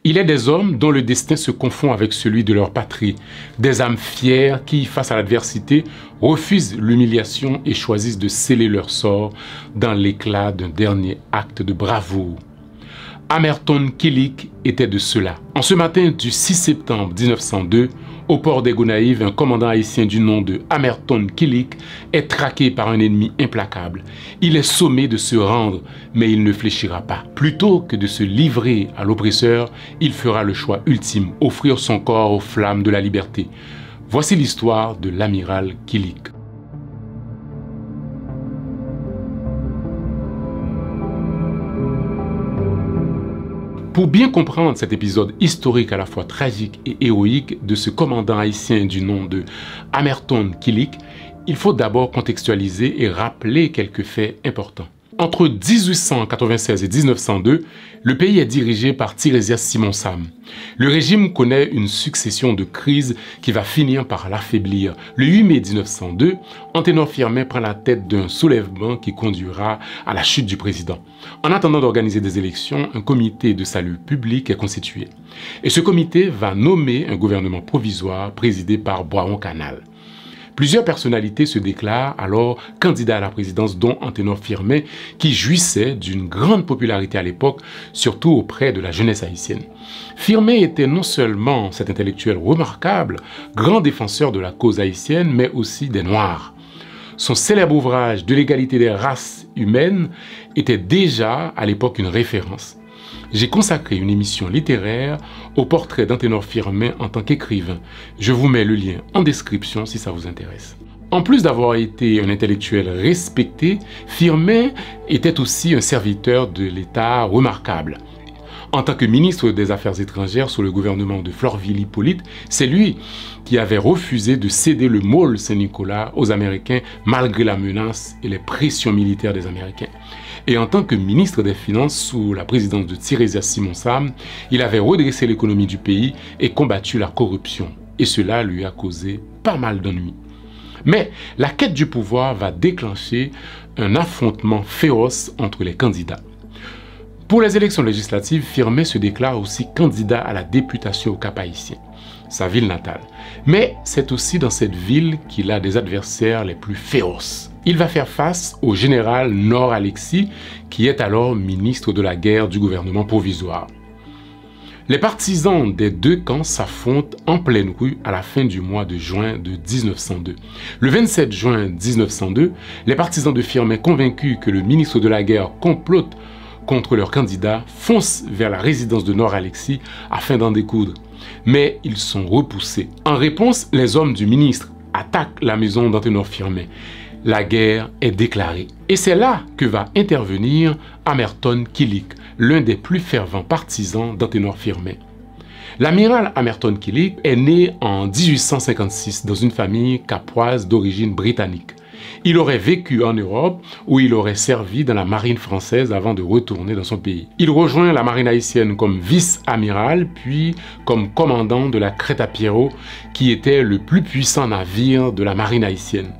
Il est des hommes dont le destin se confond avec celui de leur patrie, des âmes fières qui, face à l'adversité, refusent l'humiliation et choisissent de sceller leur sort dans l'éclat d'un dernier acte de bravoure. Amerton Kilik était de ceux-là. En ce matin du 6 septembre 1902, au port des Gonaïves, un commandant haïtien du nom de Amerton Kilik est traqué par un ennemi implacable. Il est sommé de se rendre, mais il ne fléchira pas. Plutôt que de se livrer à l'oppresseur, il fera le choix ultime, offrir son corps aux flammes de la liberté. Voici l'histoire de l'amiral Kilik. Pour bien comprendre cet épisode historique à la fois tragique et héroïque de ce commandant haïtien du nom de Amerton Kilik, il faut d'abord contextualiser et rappeler quelques faits importants. Entre 1896 et 1902, le pays est dirigé par Tiresias Simonsam. Le régime connaît une succession de crises qui va finir par l'affaiblir. Le 8 mai 1902, Anténor Firmin prend la tête d'un soulèvement qui conduira à la chute du président. En attendant d'organiser des élections, un comité de salut public est constitué. Et ce comité va nommer un gouvernement provisoire présidé par Boiron Canal. Plusieurs personnalités se déclarent alors candidats à la présidence, dont Anténor Firmin, qui jouissait d'une grande popularité à l'époque, surtout auprès de la jeunesse haïtienne. Firmin était non seulement cet intellectuel remarquable, grand défenseur de la cause haïtienne, mais aussi des Noirs. Son célèbre ouvrage de l'égalité des races humaines était déjà à l'époque une référence. J'ai consacré une émission littéraire au portrait d'Anténor Firmin en tant qu'écrivain. Je vous mets le lien en description si ça vous intéresse. En plus d'avoir été un intellectuel respecté, Firmin était aussi un serviteur de l'État remarquable. En tant que ministre des Affaires étrangères sous le gouvernement de Florvil Hippolyte, c'est lui qui avait refusé de céder le môle Saint-Nicolas aux Américains malgré la menace et les pressions militaires des Américains. Et en tant que ministre des Finances sous la présidence de Tiresias Simonsam, il avait redressé l'économie du pays et combattu la corruption. Et cela lui a causé pas mal d'ennuis. Mais la quête du pouvoir va déclencher un affrontement féroce entre les candidats. Pour les élections législatives, Firmin se déclare aussi candidat à la députation au Cap-Haïtien, sa ville natale. Mais c'est aussi dans cette ville qu'il a des adversaires les plus féroces. Il va faire face au général Nor Alexis, qui est alors ministre de la guerre du gouvernement provisoire. Les partisans des deux camps s'affrontent en pleine rue à la fin du mois de juin de 1902. Le 27 juin 1902, les partisans de Firmin, convaincus que le ministre de la guerre complote contre leur candidat, foncent vers la résidence de Nor Alexis afin d'en découdre. Mais ils sont repoussés. En réponse, les hommes du ministre attaquent la maison d'Anténor Firmin. La guerre est déclarée. Et c'est là que va intervenir Amerton Kilik, l'un des plus fervents partisans d'Anténor Firmin. L'amiral Amerton Kilik est né en 1856 dans une famille capoise d'origine britannique. Il aurait vécu en Europe où il aurait servi dans la marine française avant de retourner dans son pays. Il rejoint la marine haïtienne comme vice-amiral puis comme commandant de la Crête-à-Pierrot qui était le plus puissant navire de la marine haïtienne.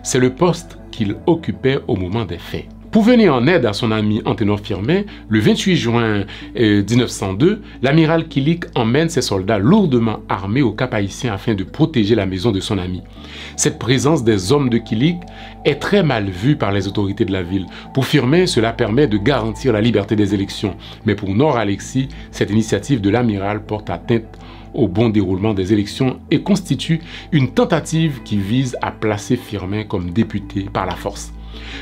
C'est le poste qu'il occupait au moment des faits. Pour venir en aide à son ami Anténor Firmin, le 28 juin 1902, l'amiral Kilik emmène ses soldats lourdement armés au Cap-Haïtien afin de protéger la maison de son ami. Cette présence des hommes de Kilik est très mal vue par les autorités de la ville. Pour Firmin, cela permet de garantir la liberté des élections. Mais pour Nor Alexis, cette initiative de l'amiral porte atteinte au bon déroulement des élections et constitue une tentative qui vise à placer Firmin comme député par la force.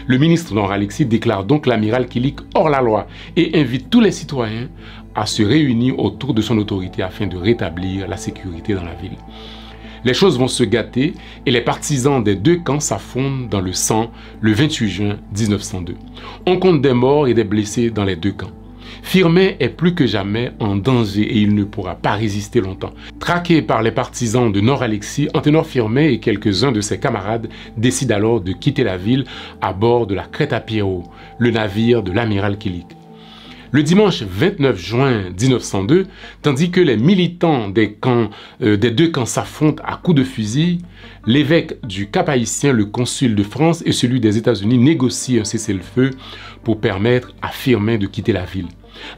Le ministre Nor Alexis déclare donc l'amiral Kilik hors la loi et invite tous les citoyens à se réunir autour de son autorité afin de rétablir la sécurité dans la ville. Les choses vont se gâter et les partisans des deux camps s'affrontent dans le sang le 28 juin 1902. On compte des morts et des blessés dans les deux camps. Firmin est plus que jamais en danger et il ne pourra pas résister longtemps. Traqué par les partisans de Nor Alexis, Anténor Firmin et quelques-uns de ses camarades décident alors de quitter la ville à bord de la Crête-à-Pierrot, le navire de l'amiral Kilik. Le dimanche 29 juin 1902, tandis que les militants des deux camps s'affrontent à coups de fusil, l'évêque du Cap-Haïtien, le consul de France et celui des États-Unis négocient un cessez-le-feu pour permettre à Firmin de quitter la ville.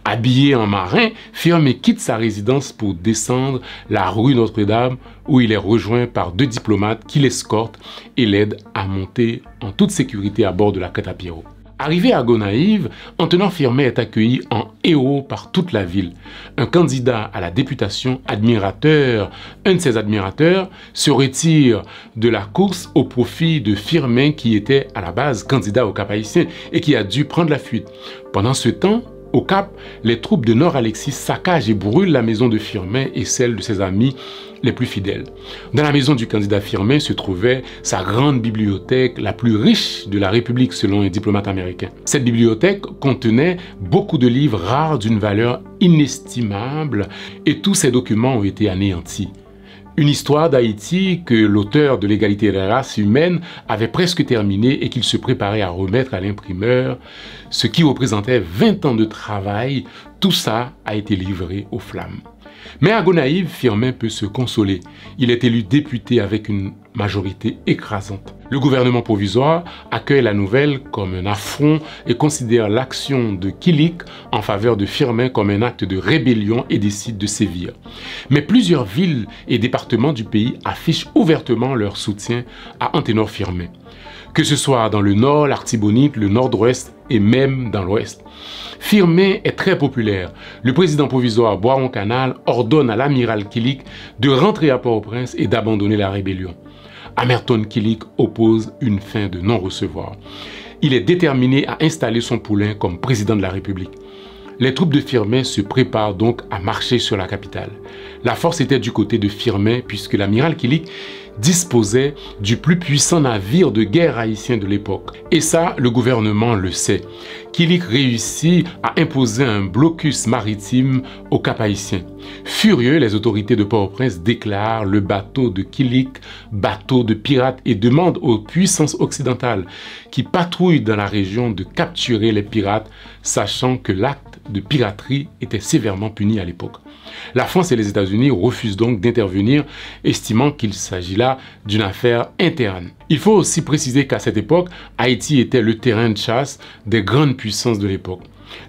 Habillé en marin, Firmin quitte sa résidence pour descendre la rue Notre-Dame où il est rejoint par 2 diplomates qui l'escortent et l'aident à monter en toute sécurité à bord de la Crête-à-Pierrot. Arrivé à Gonaïves, Antenor Firmin est accueilli en héros par toute la ville. Un candidat à la députation un de ses admirateurs, se retire de la course au profit de Firmin qui était à la base candidat au Cap-Haïtien et qui a dû prendre la fuite. Pendant ce temps, au Cap, les troupes de Nord-Alexis saccagent et brûlent la maison de Firmin et celle de ses amis les plus fidèles. Dans la maison du candidat Firmin se trouvait sa grande bibliothèque, la plus riche de la République selon un diplomate américain. Cette bibliothèque contenait beaucoup de livres rares d'une valeur inestimable et tous ces documents ont été anéantis. Une histoire d'Haïti que l'auteur de l'égalité des races humaines avait presque terminée et qu'il se préparait à remettre à l'imprimeur, ce qui représentait 20 ans de travail. Tout ça a été livré aux flammes. Mais à Gonaïves, Firmin peut se consoler. Il est élu député avec une majorité écrasante. Le gouvernement provisoire accueille la nouvelle comme un affront et considère l'action de Kilik en faveur de Firmin comme un acte de rébellion et décide de sévir. Mais plusieurs villes et départements du pays affichent ouvertement leur soutien à Antenor Firmin. Que ce soit dans le nord, l'Artibonite, le nord-ouest et même dans l'ouest. Firmin est très populaire. Le président provisoire Boiron-Canal ordonne à l'amiral Kilik de rentrer à Port-au-Prince et d'abandonner la rébellion. Amerton Kilik oppose une fin de non-recevoir. Il est déterminé à installer son poulain comme président de la République. Les troupes de Firmin se préparent donc à marcher sur la capitale. La force était du côté de Firmin puisque l'amiral Kilik disposait du plus puissant navire de guerre haïtien de l'époque. Et ça, le gouvernement le sait. Kilik réussit à imposer un blocus maritime au Cap-Haïtien. Furieux, les autorités de Port-au-Prince déclarent le bateau de Kilik bateau de pirates et demandent aux puissances occidentales qui patrouillent dans la région de capturer les pirates, sachant que l'acte de piraterie était sévèrement puni à l'époque. La France et les États-Unis refusent donc d'intervenir, estimant qu'il s'agit là d'une affaire interne. Il faut aussi préciser qu'à cette époque, Haïti était le terrain de chasse des grandes puissances de l'époque.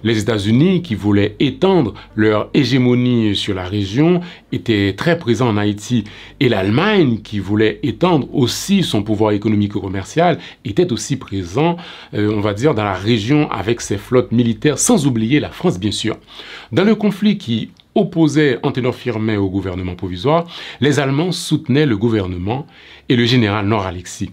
Les États-Unis, qui voulaient étendre leur hégémonie sur la région, étaient très présents en Haïti. Et l'Allemagne, qui voulait étendre aussi son pouvoir économique et commercial, était aussi présent, on va dire, dans la région avec ses flottes militaires, sans oublier la France, bien sûr. Dans le conflit qui opposait Antenor Firmin au gouvernement provisoire, les Allemands soutenaient le gouvernement et le général Nord-Alexis.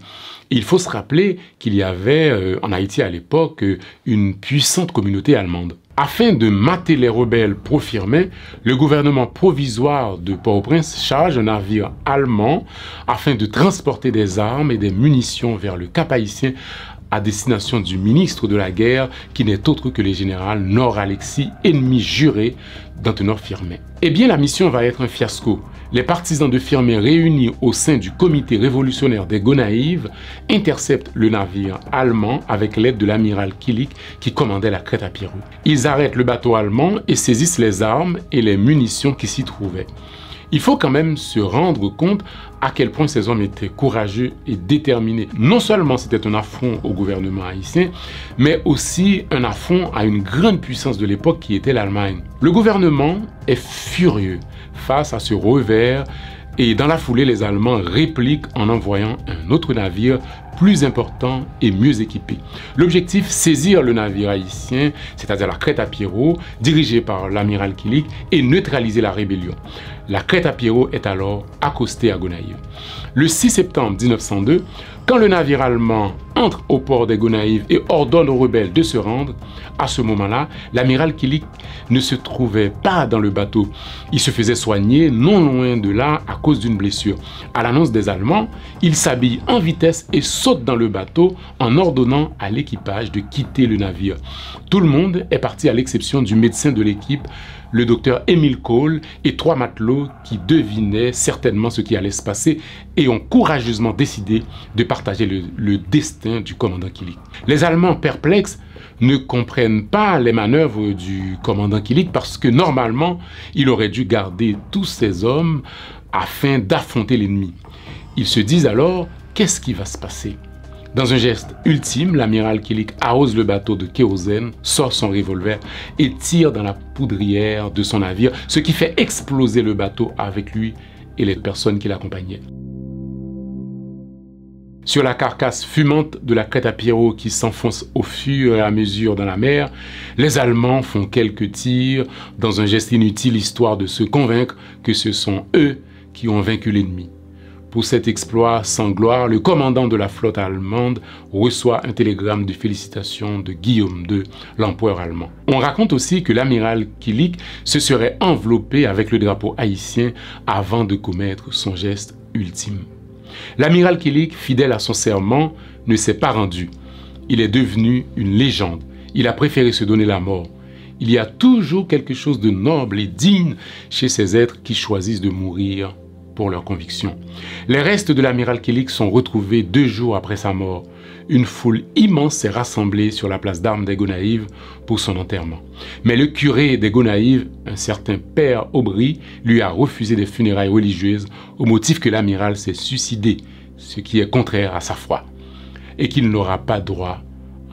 Il faut se rappeler qu'il y avait en Haïti à l'époque une puissante communauté allemande. Afin de mater les rebelles pro-Firmin, le gouvernement provisoire de Port-au-Prince charge un navire allemand afin de transporter des armes et des munitions vers le Cap-Haïtien à destination du ministre de la guerre qui n'est autre que le général Nord-Alexis, ennemi juré d'Antenor Firmin. Eh bien, la mission va être un fiasco. Les partisans de Firmin réunis au sein du comité révolutionnaire des Gonaïves interceptent le navire allemand avec l'aide de l'amiral Kilik qui commandait la Crête-à-Pierrot. Ils arrêtent le bateau allemand et saisissent les armes et les munitions qui s'y trouvaient. Il faut quand même se rendre compte à quel point ces hommes étaient courageux et déterminés. Non seulement c'était un affront au gouvernement haïtien, mais aussi un affront à une grande puissance de l'époque qui était l'Allemagne. Le gouvernement est furieux face à ce revers et dans la foulée, les Allemands répliquent en envoyant un autre navire plus important et mieux équipé. L'objectif, saisir le navire haïtien, c'est-à-dire la Crête-à-Pierrot, dirigée par l'amiral Kilik, et neutraliser la rébellion. La Crête-à-Pierrot est alors accostée à Gonaïves. Le 6 septembre 1902, quand le navire allemand entre au port des Gonaïves et ordonne aux rebelles de se rendre, à ce moment-là, l'amiral Kilik ne se trouvait pas dans le bateau. Il se faisait soigner non loin de là à cause d'une blessure. À l'annonce des Allemands, il s'habille en vitesse et saute dans le bateau en ordonnant à l'équipage de quitter le navire. Tout le monde est parti à l'exception du médecin de l'équipe, le docteur Émile Cole et 3 matelots qui devinaient certainement ce qui allait se passer et ont courageusement décidé de partager le destin du commandant Kilik. Les Allemands perplexes ne comprennent pas les manœuvres du commandant Kilik parce que normalement, il aurait dû garder tous ses hommes afin d'affronter l'ennemi. Ils se disent alors, qu'est-ce qui va se passer? Dans un geste ultime, l'amiral Kilik arrose le bateau de kérosène, sort son revolver et tire dans la poudrière de son navire, ce qui fait exploser le bateau avec lui et les personnes qui l'accompagnaient. Sur la carcasse fumante de la crête à Pierrot qui s'enfonce au fur et à mesure dans la mer, les Allemands font quelques tirs dans un geste inutile histoire de se convaincre que ce sont eux qui ont vaincu l'ennemi. Pour cet exploit sans gloire, le commandant de la flotte allemande reçoit un télégramme de félicitations de Guillaume II, l'empereur allemand. On raconte aussi que l'amiral Kilik se serait enveloppé avec le drapeau haïtien avant de commettre son geste ultime. L'amiral Kilik, fidèle à son serment, ne s'est pas rendu. Il est devenu une légende. Il a préféré se donner la mort. Il y a toujours quelque chose de noble et digne chez ces êtres qui choisissent de mourir pour leurs convictions. Les restes de l'amiral Kilik sont retrouvés 2 jours après sa mort. Une foule immense s'est rassemblée sur la place d'armes des Gonaïves pour son enterrement. Mais le curé des Gonaïves, un certain père Aubry, lui a refusé des funérailles religieuses au motif que l'amiral s'est suicidé, ce qui est contraire à sa foi, et qu'il n'aura pas droit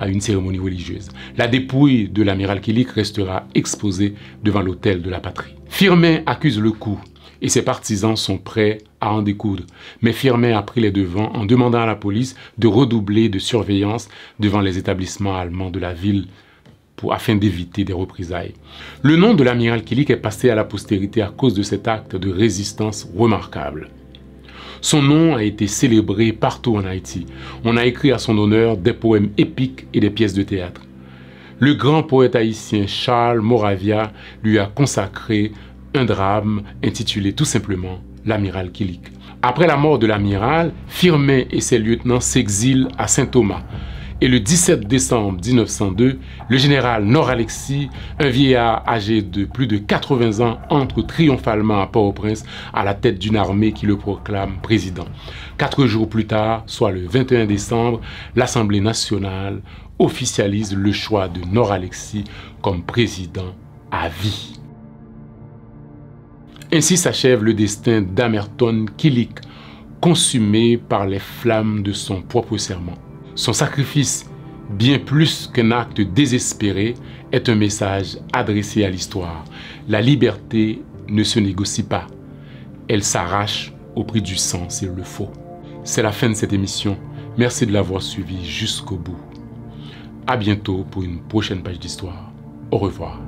à une cérémonie religieuse. La dépouille de l'amiral Kilik restera exposée devant l'autel de la patrie. Firmin accuse le coup et ses partisans sont prêts à en découdre. Mais Firmin a pris les devants en demandant à la police de redoubler de surveillance devant les établissements allemands de la ville afin d'éviter des représailles. Le nom de l'amiral Kilik est passé à la postérité à cause de cet acte de résistance remarquable. Son nom a été célébré partout en Haïti. On a écrit à son honneur des poèmes épiques et des pièces de théâtre. Le grand poète haïtien Charles Moravia lui a consacré un drame intitulé tout simplement l'amiral Kilik. Après la mort de l'amiral, Firmin et ses lieutenants s'exilent à Saint-Thomas. Et le 17 décembre 1902, le général Nord-Alexis, un vieillard âgé de plus de 80 ans, entre triomphalement à Port-au-Prince à la tête d'une armée qui le proclame président. 4 jours plus tard, soit le 21 décembre, l'Assemblée nationale officialise le choix de Nord-Alexis comme président à vie. Ainsi s'achève le destin d'Amerton Kilik, consumé par les flammes de son propre serment. Son sacrifice, bien plus qu'un acte désespéré, est un message adressé à l'histoire. La liberté ne se négocie pas. Elle s'arrache au prix du sang s'il le faut. C'est la fin de cette émission. Merci de l'avoir suivi jusqu'au bout. À bientôt pour une prochaine page d'histoire. Au revoir.